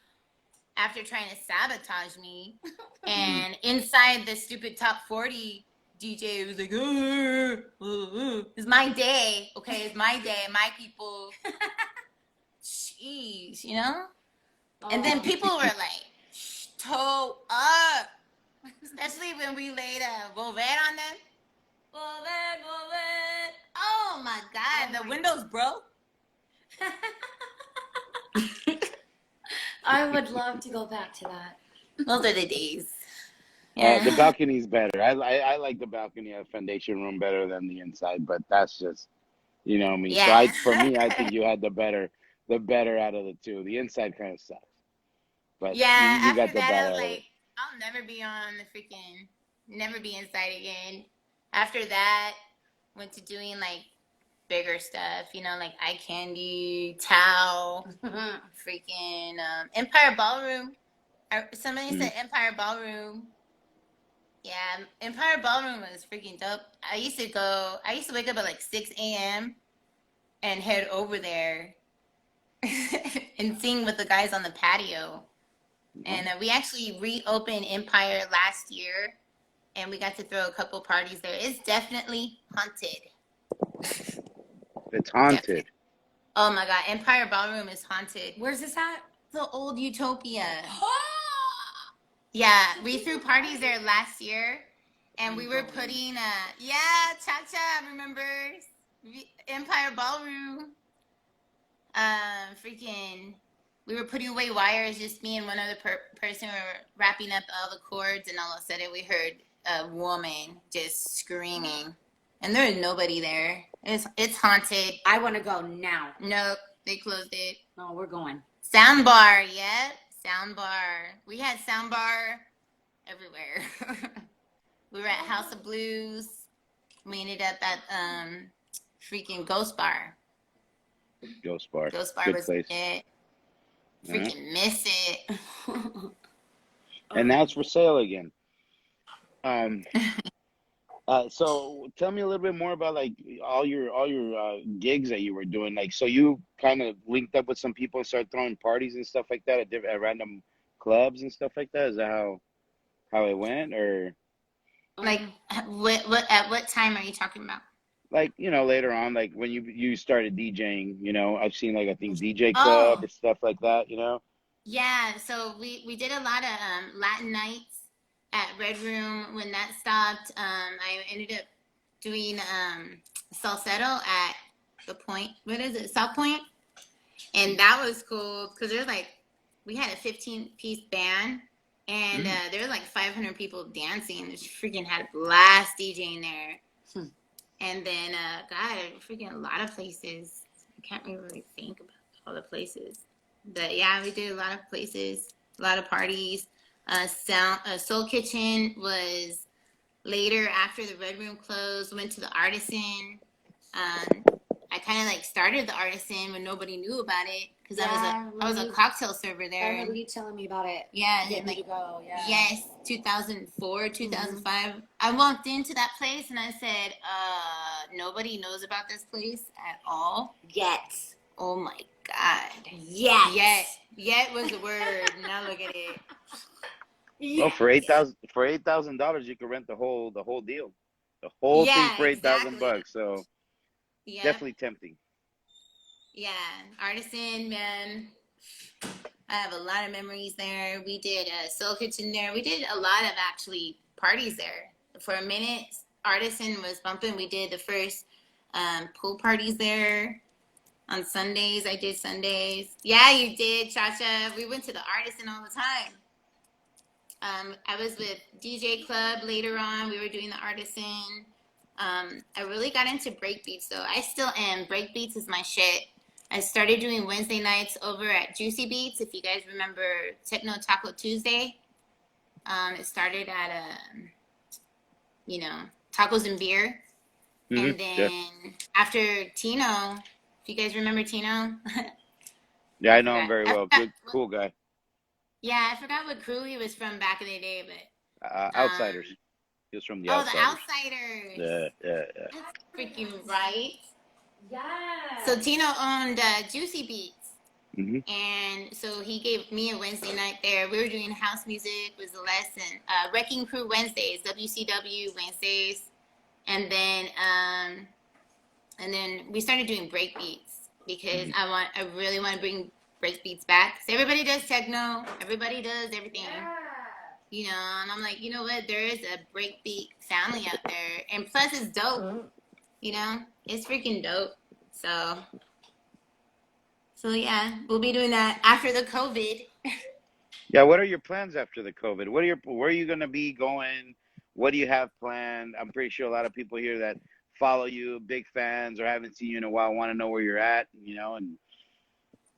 after trying to sabotage me. And inside the stupid top 40 DJ was like, it's my day, okay? It's my day, my people. Jeez, you know? And then people were like, toe up. Especially when we laid Volver on them. Volver. Oh my God, the windows broke. I would love to go back to that. Those are the days. Yeah. The balcony's better. I like the balcony at Foundation Room better than the inside, but that's just, you know me. Yeah. So for me, I think you had the better out of the two. The inside kind of sucks, but yeah, you after got the that, I better. was like, I'll never be on the freaking, never be inside again. After that, went to doing like bigger stuff, you know, like Eye Candy, Tao, freaking Empire Ballroom. Somebody said Empire Ballroom. Yeah, Empire Ballroom was freaking dope. I used to wake up at like 6 a.m. and head over there and sing with the guys on the patio. And we actually reopened Empire last year, and we got to throw a couple parties there. It's definitely haunted. It's haunted. Definitely. Oh my God, Empire Ballroom is haunted. Where's this at? The old Utopia. Yeah, we threw parties there last year, And we were putting, yeah, Cha-Cha, remember? Empire Ballroom. Freaking, we were putting away wires, just me and one other person were wrapping up all the cords, and all of a sudden we heard a woman just screaming. And there is nobody there. It's haunted. I want to go now. Nope, they closed it. No, we're going. Sound bar, yep, sound bar. We had sound bar everywhere. We were at House of Blues. We ended up at freaking Ghost Bar. Ghost Bar. Ghost Bar Good was place. it. Freaking miss it. And now it's for sale again. So tell me a little bit more about like all your gigs that you were doing. Like, so you kind of linked up with some people and started throwing parties and stuff like that at random clubs and stuff like that. Is that how it went, or Like, what at what time are you talking about? like, you know, later on, like when you started DJing? You know, I've seen like I think DJ Club or stuff like that. You know. Yeah, so we did a lot of Latin nights at Red Room. When that stopped, I ended up doing Salcedo at the Point. What is it? South Point? And that was cool because there's like, we had a 15-piece band, and there were like 500 people dancing. Just freaking had a blast DJing there. And then, God, freaking a lot of places. I can't really think about all the places. But yeah, we did a lot of places, a lot of parties. Soul Kitchen was later after the Red Room closed. Went to the Artisan. I kind of like started the Artisan when nobody knew about it because I was a cocktail server there. I remember you telling me about it. Yeah, Getting like, me to go. Yeah. Yes, 2004, 2005. I walked into that place and I said, nobody knows about this place at all. Yet. Oh my God. Yet. Yet was the word. Now look at it. Well, for $8,000, you could rent the whole deal, the whole thing for $8,000. So definitely tempting. Yeah, Artisan, man. I have a lot of memories there. We did a Soul Kitchen there. We did a lot of actually parties there. For a minute, Artisan was bumping. We did the first pool parties there. On Sundays, I did Sundays. Yeah, you did, Cha-Cha. We went to the Artisan all the time. I was with DJ Club later on. We were doing the Artisan. I really got into breakbeats, though. I still am. Breakbeats is my shit. I started doing Wednesday nights over at Juicy Beats. If you guys remember Techno Taco Tuesday, it started at, tacos and beer. And then after Tino, if you guys remember Tino? Yeah, I know him very well. Good, cool guy. Yeah, I forgot what crew he was from back in the day, but Outsiders. He was from the Outsiders. Oh, the Outsiders. Yeah. That's freaking right. Yeah. So Tino owned Juicy Beats, and so he gave me a Wednesday night there. We were doing house music was the lesson. Wrecking Crew Wednesdays, WCW Wednesdays, and then we started doing break beats because I really want to bring break beats back. So everybody does techno, everybody does everything. Yeah. And I'm like, you know what? There is a breakbeat family out there, and plus it's dope. It's freaking dope. So yeah, we'll be doing that after the COVID. Yeah, what are your plans after the COVID? Where are you gonna be going? What do you have planned? I'm pretty sure a lot of people here that follow you, big fans, or haven't seen you in a while, want to know where you're at, and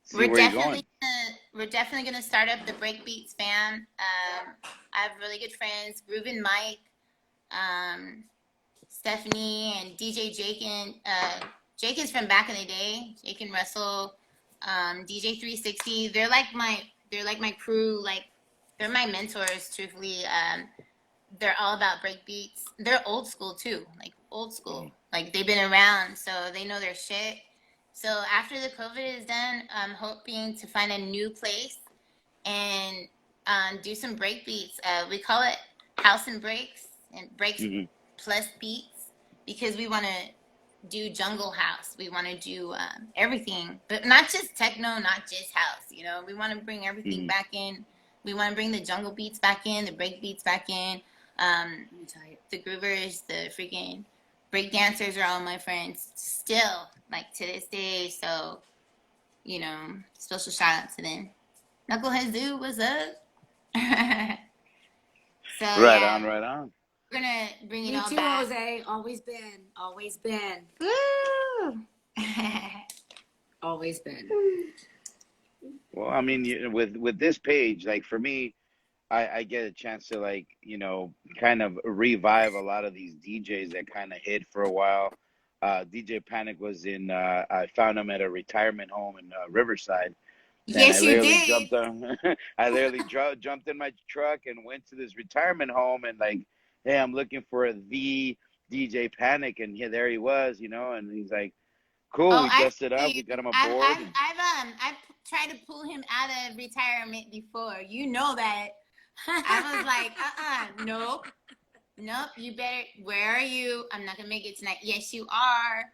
see where you're going. We're definitely gonna start up the Breakbeats fam. I have really good friends, Groove and Mike, Stephanie, and DJ Jake. And Jake is from back in the day. Jake and Russell, DJ 360. They're like my crew. Like, they're my mentors. Truthfully, they're all about breakbeats. They're old school too. Like old school. Like they've been around, so they know their shit. So after the COVID is done, I'm hoping to find a new place and do some break beats. We call it House and Breaks, and breaks plus beats, because we want to do jungle house. We want to do everything, but not just techno, not just house. We want to bring everything back in. We want to bring the jungle beats back in, the break beats back in. The groovers, the freaking break dancers are all my friends still, like to this day. So, you know, special shout out to them. Knuckleheads dude, what's up? So Right yeah, on, right on. we're gonna bring it Me all too, back. Jose. Always been. Always been. Woo! Always been. Well, I mean, with this page, like for me, I get a chance to like, you know, kind of revive a lot of these DJs that kind of hid for a while. DJ Panic was in, I found him at a retirement home in Riverside. And I Yes, you literally did. jumped on, I literally jumped in my truck and went to this retirement home and like, hey, I'm looking for the DJ Panic. And here, there he was, you know, and he's like, cool, Oh, we I dusted up, see we you. got him aboard. And I've tried to pull him out of retirement before. You know that. I was like, nope, you better. Where are you? I'm not gonna make it tonight. Yes, you are.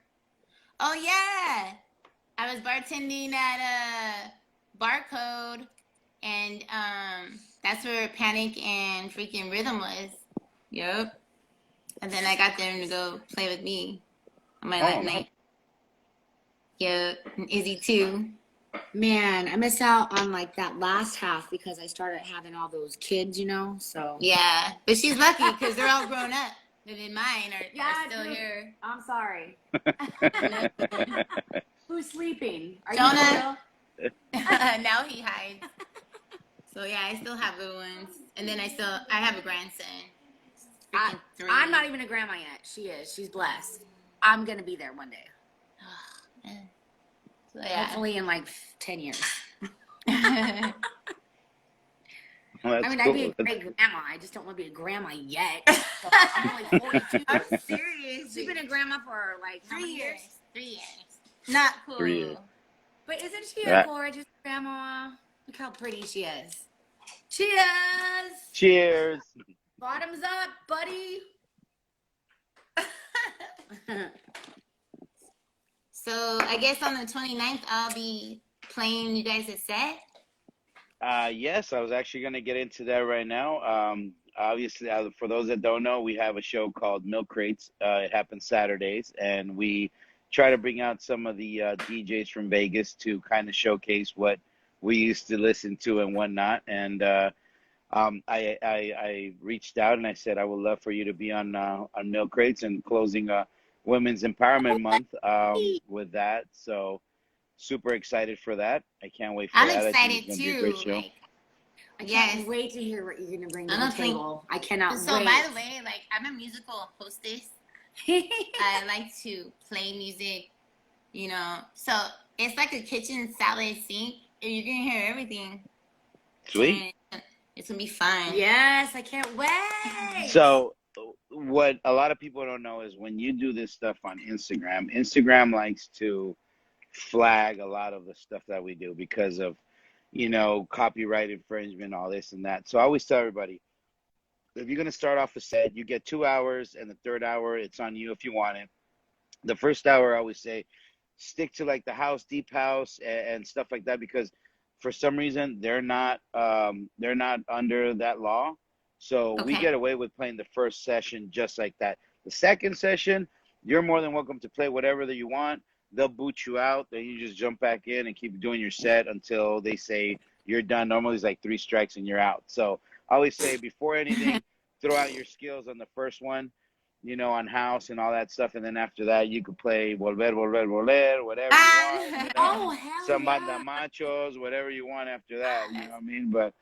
Oh yeah, I was bartending at Barcode, and that's where Panic and freaking Rhythm was. Yep. And then I got them to go play with me on my oh, night. Yeah, and Izzy too. Man, I missed out on like that last half because I started having all those kids, you know. So Yeah, but she's lucky because they're all grown up. And then mine are still dude, here. I'm sorry. Who's sleeping? Are Jonah. you Now he hides. So yeah, I still have good ones. And then I have a grandson. Freaking 3. I'm not even a grandma yet. She is. She's blessed. I'm gonna be there one day. Oh, man. So yeah. Hopefully in like 10 years. well, that's I mean, cool. I'd be a great grandma. I just don't want to be a grandma yet. So I'm only 42. I'm serious. She's been a grandma for like how 3 many years. 3 years. Not cool. 3 years. But isn't she Right. a gorgeous grandma? Look how pretty she is. Cheers! Cheers. Bottoms up, buddy. So I guess on the 29th, I'll be playing you guys a set. Yes, I was actually going to get into that right now. Obviously, for those that don't know, we have a show called Milk Crates. It happens Saturdays, and we try to bring out some of the DJs from Vegas to kind of showcase what we used to listen to and whatnot. And I reached out and I said I would love for you to be on Milk Crates and closing Women's Empowerment Month with that. So super excited for that. I can't wait for I'm that. excited I think it's gonna be a too. great show. Like, I yes. can't wait to hear what you're going to bring to I the don't think- table. I cannot So wait. by the way, like I'm a musical hostess. I like to play music, you know. So it's like a kitchen salad sink, and you can hear everything. Sweet. And it's gonna be fun. Yes, I can't wait. So what a lot of people don't know is when you do this stuff on Instagram likes to flag a lot of the stuff that we do because of, you know, copyright infringement, all this and that. So I always tell everybody, if you're going to start off a set, you get 2 hours, and the third hour, it's on you if you want it. The first hour, I always say, stick to like the house, deep house, and stuff like that, because for some reason they're not under that law. So we Okay. get away with playing the first session just like that. The second session, you're more than welcome to play whatever that you want. They'll boot you out. Then you just jump back in and keep doing your set until they say you're done. Normally it's like 3 strikes and you're out. So I always say before anything, throw out your skills on the first one, you know, on house and all that stuff. And then after that, you could play Volver, Volver, Voler, whatever you want. You know, Oh, hell some yeah. Banda Machos, whatever you want after that. You know what I mean? But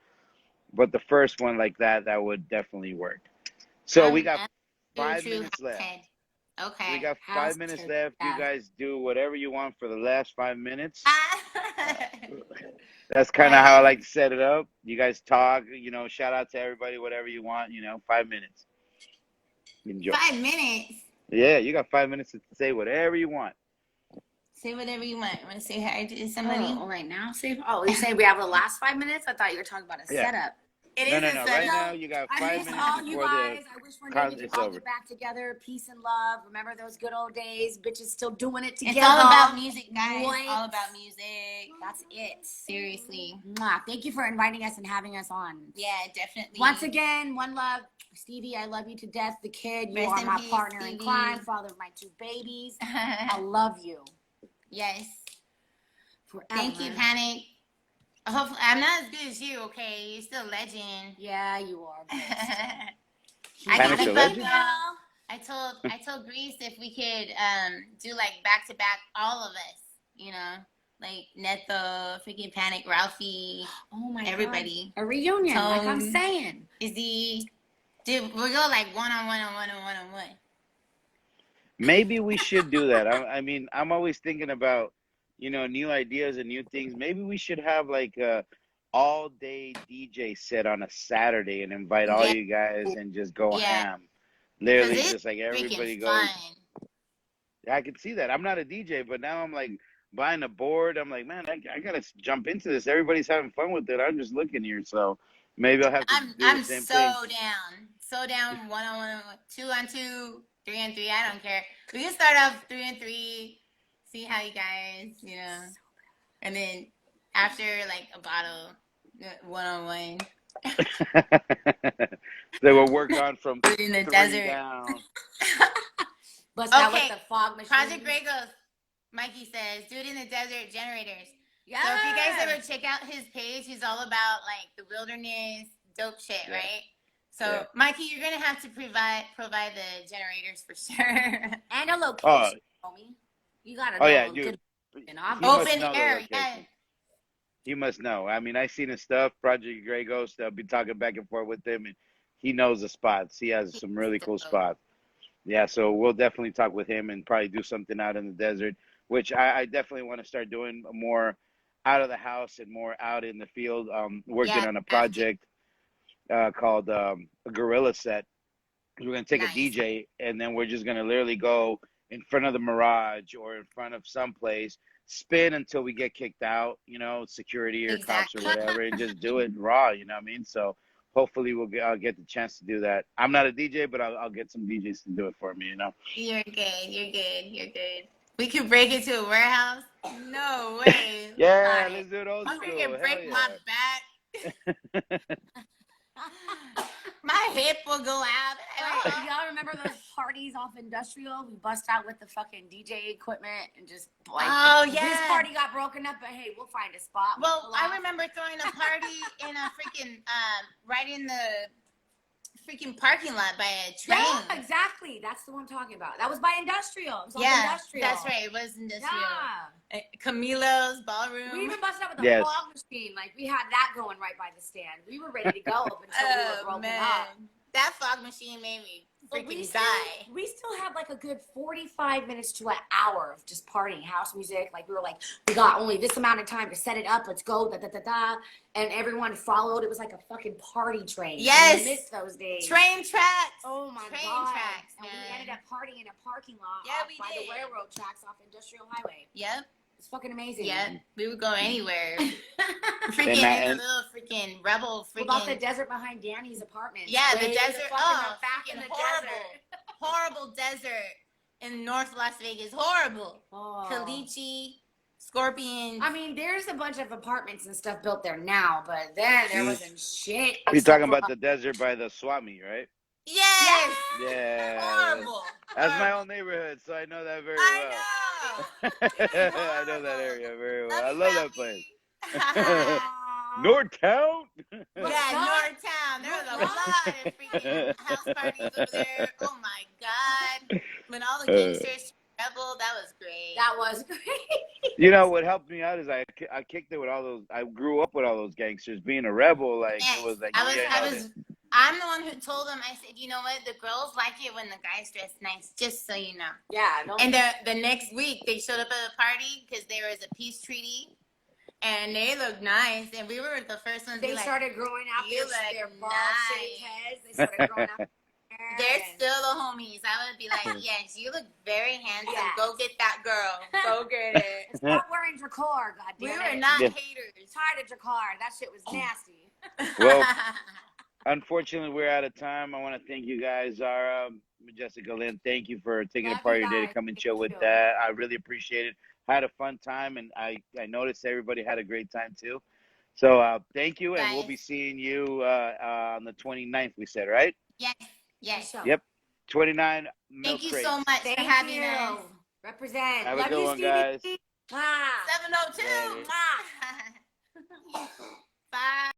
the first one like that would definitely work. So we got 5 minutes left. Okay. We got 5 minutes left. You guys do whatever you want for the last 5 minutes. That's kind of how I like to set it up. You guys talk, you know, shout out to everybody, whatever you want, you know, 5 minutes. Enjoy. 5 minutes. Yeah, you got 5 minutes to say whatever you want. Say whatever you want. Want to say hi to somebody? Oh, right now? You say we have the last 5 minutes? I thought you were talking about a Yeah. setup. It No, is no, a no. Sunday. Right now, you got I 5 miss minutes all you before guys. I wish one day we could it's all over. get back together. Peace and love. Remember those good old days? Bitches still doing it together. It's all about music, guys. What? All about music. That's it. Seriously. Mwah. Thank you for inviting us and having us on. Yeah, definitely. Once again, one love. Stevie, I love you to death. The kid, you Rest are in my peace, partner in Stevie. crime, father of my 2 babies. I love you. Yes. Forever. Thank you, Panic. Hopefully, I'm not as good as you, okay? You're still a legend. Yeah, you are. I Panic's can a keep legend? up. I told Grease if we could do like back to back, all of us, you know, like Neto, freaking Panic, Ralphie, Oh my everybody. God. A reunion, like I'm Tone. saying. Dude, we'll go like one on one. Maybe we should do that. I mean, I'm always thinking about, new ideas and new things. Maybe we should have like a all-day DJ set on a Saturday and invite all Yeah. you guys and just go Yeah. ham. Literally, Because just like it's everybody freaking goes. fun. I can see that. I'm not a DJ, but now I'm like buying a board. I'm like, man, I gotta jump into this. Everybody's having fun with it. I'm just looking here, so maybe I'll have to do I'm the same so thing. down. So down. 1 on 1, 2 on 2, 3 on 3. I don't care. We can start off 3 on 3. See how you guys, and then after like a bottle, 1 on 1. They will work on from In the 3 desert. down. Bust out with Okay. the fog machine. Project Grey Ghost. Mikey says, do it in the desert generators. Yeah. So if you guys ever check out his page, he's all about like the wilderness, dope shit, Yeah. right? So Yeah. Mikey, you're gonna have to provide the generators for sure. And a location, homie. You gotta know. Yeah, a dude. good- and I'm He must Open know the air, location. yeah. He must know. I mean, I seen his stuff, Project Grey Ghost. I'll be talking back and forth with him, and he knows the spots. He has some really cool spots. Yeah, so we'll definitely talk with him and probably do something out in the desert, which I definitely want to start doing more out of the house and more out in the field. Working Yeah, on a project called a Gorilla Set. We're going to take Nice. a DJ, and then we're just going to literally go in front of the Mirage or in front of someplace, spin until we get kicked out, security or Exactly. cops or whatever, and just do it raw, you know what I mean? So hopefully I'll get the chance to do that. I'm not a DJ, but I'll get some DJs to do it for me, You're good. We could break into a warehouse. No way. Yeah, Got let's it. do it old I'm school. freaking break Hell my yeah. back. My hip will go out. Y'all remember those parties off Industrial? We bust out with the fucking DJ equipment and just like, Oh, yeah. This party got broken up, but hey, we'll find a spot. Well, We'll I laugh. remember throwing a party in a freaking right in the freaking parking lot by a train. Yeah, exactly. That's the one I'm talking about. That was by Industrial. It was off Yeah, Industrial. that's right. It was industrial. Yeah. Camilo's ballroom. We even busted out with a Yes. fog machine. Like, we had that going right by the stand. We were ready to go up until we were broken up. That fog machine made me But freaking die. we still had like a good 45 minutes to an hour of just partying, house music. Like, we were like, we got only this amount of time to set it up. Let's go, da-da-da-da. And everyone followed. It was like a fucking party train. Yes. I missed those days. Train tracks. Oh my Train God. tracks, And man. we ended up partying in a parking lot Yeah, off we by did. the railroad tracks off Industrial Highway. Yep. It's fucking amazing. Yep. We would go anywhere. Freaking And- in the little freaking rebel What about the freaking. desert behind Danny's apartment? Yeah, the Way desert. fucking Oh, back in freaking the horrible. desert. Horrible desert in North Las Vegas. Horrible. Oh. Caliche, Scorpions. I mean, there's a bunch of apartments and stuff built there now, but then there wasn't shit. You're talking about the desert by the swap meet, right? Yes. Yeah. Horrible. That's my own neighborhood, so I know that very well. I know. I know that area very well. I love that place. place. Northtown? Yeah, Northtown. There was a lot of freaking house parties over there. Oh my God. When all the gangsters rebel, that was great. That was great. You know, what helped me out is I kicked it with all those, I grew up with all those gangsters. Being a rebel, like, Yes. it was like, I'm the one who told them, I said, you know what? The girls like it when the guys dress nice, just so you know. Yeah. No, And the next week, they showed up at a party because there was a peace treaty. And they looked nice. And we were the first ones to they be like, started growing out "You their look bald-shaved nice." heads. They started growing out. they're still the homies. I would be like, yes, you look very handsome. Yeah. Go get that girl. Go get it. Stop wearing Dracar, We goddamn were it. not Yeah. haters. Tired of Dracar. That shit was nasty. Well, Unfortunately, we're out of time. I want to thank you guys, Zara, Jessica, Lynn. Thank you for taking a Love part you of your day to guys. come and Thank chill with you. that. I really appreciate it. I had a fun time, and I noticed everybody had a great time too. So thank you, and we'll Guys. be seeing you on the 29th, we said, right? Yes. Yes. So, Yep. 29 milk Thank you so crates. much for thank having you. us. Represent. Have a Love good you, one, Stevie. guys. Ah. 702. Later. Mwah. Bye.